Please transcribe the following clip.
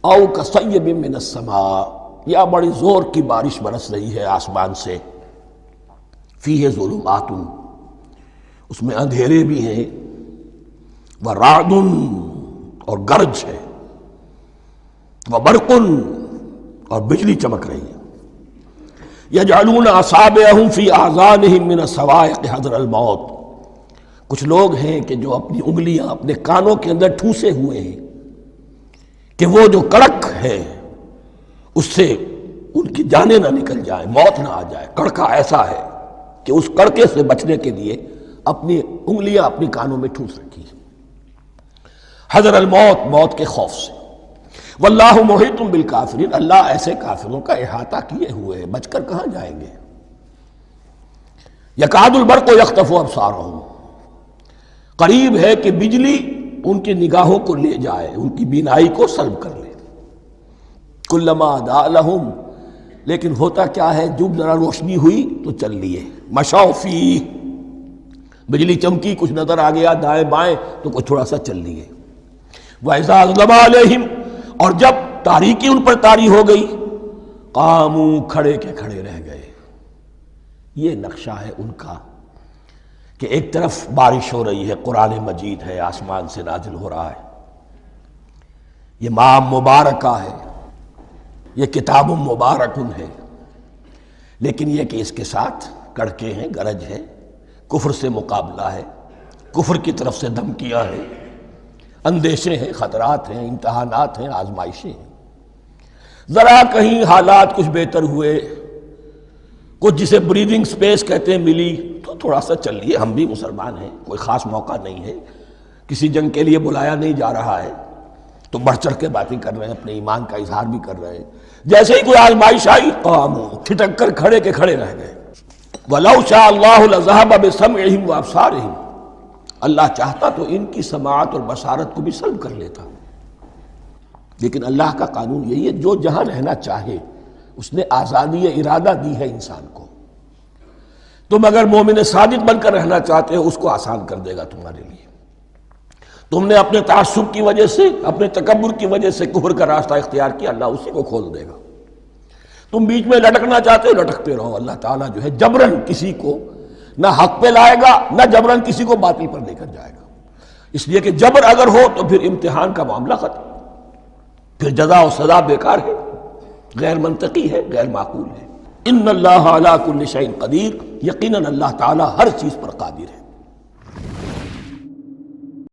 او کصیب من السماء، یا بڑی زور کی بارش برس رہی ہے آسمان سے، فیہ ظلمات، اس میں اندھیرے بھی ہیں، ورعد، اور گرج ہے، وبرق، اور بجلی چمک رہی ہے، یجعلون اصابعهم فی اذانهم من الصواعق حذر الموت، کچھ لوگ ہیں کہ جو اپنی انگلیاں اپنے کانوں کے اندر ٹھوسے ہوئے ہیں کہ وہ جو کڑک ہے اس سے ان کی جانیں نہ نکل جائیں، موت نہ آ جائے۔ کڑکا ایسا ہے کہ اس کڑکے سے بچنے کے لیے اپنی انگلیاں اپنی کانوں میں ٹھوس رکھی ہیں، حذر الموت، موت کے خوف سے۔ واللہ محیط بالکافرین، اللہ ایسے کافروں کا احاطہ کیے ہوئے ہے، بچ کر کہاں جائیں گے۔ یکاد البرق یخطف ابصارہم، قریب ہے کہ بجلی ان کی نگاہوں کو لے جائے، ان کی بینائی کو سلب کر لے۔ کلما اضاء لہم، لیکن ہوتا کیا ہے، جب ذرا روشنی ہوئی تو چل لیے، مشوا فیہ، بجلی چمکی، کچھ نظر آ گیا دائیں بائیں تو کچھ تھوڑا سا چل لیے۔ وَإِذَا أَظْلَمَ عَلَيْهِمْ، اور جب تاریکی ان پر طاری ہو گئی، قاموا، کھڑے کے کھڑے رہ گئے۔ یہ نقشہ ہے ان کا کہ ایک طرف بارش ہو رہی ہے، قرآن مجید ہے، آسمان سے نازل ہو رہا ہے، یہ ماہ مبارکہ ہے، یہ کتاب مبارکن ہے، لیکن یہ کہ اس کے ساتھ کڑکے ہیں، گرج ہے، کفر سے مقابلہ ہے، کفر کی طرف سے دھمکیاں ہیں، اندیشے ہیں، خطرات ہیں، امتحانات ہیں، آزمائشیں ہیں۔ ذرا کہیں حالات کچھ بہتر ہوئے، کچھ جسے بریدنگ سپیس کہتے ہیں ملی، تو تھوڑا سا چل لیے، ہم بھی مسلمان ہیں، کوئی خاص موقع نہیں ہے، کسی جنگ کے لیے بلایا نہیں جا رہا ہے، تو بڑھ چڑھ کے باتیں کر رہے ہیں، اپنے ایمان کا اظہار بھی کر رہے ہیں۔ جیسے ہی کوئی آزمائش آئی، قاموا، ٹھٹک کر کھڑے کے کھڑے رہ گئے۔ وَلَوْ شَاءَ اللَّهُ لَذَهَبَ بِسَمْعِهِمْ وَأَبْصَارِهِمْ، اللہ چاہتا تو ان کی سماعت اور بصارت کو بھی سلب کر لیتا، لیکن اللہ کا قانون یہی ہے، جو جہاں رہنا چاہے اس نے آزادی ارادہ دی ہے انسان کو۔ تم اگر مومن صادق بن کر رہنا چاہتے ہو، اس کو آسان کر دے گا تمہارے لیے۔ تم نے اپنے تعصب کی وجہ سے، اپنے تکبر کی وجہ سے کفر کا راستہ اختیار کیا، اللہ اسی کو کھول دے گا۔ تم بیچ میں لٹکنا چاہتے ہو، لٹکتے رہو، اللہ تعالیٰ جو ہے جبراً کسی کو نہ حق پہ لائے گا، نہ جبراً کسی کو باطل پر لے کر جائے گا۔ اس لیے کہ جبر اگر ہو تو پھر امتحان کا معاملہ ختم، پھر جزا و سزا بیکار ہے، غیر منطقی ہے، غیر معقول ہے۔ ان اللہ علی کل شیء قدیر، یقیناً اللہ تعالیٰ ہر چیز پر قادر ہے۔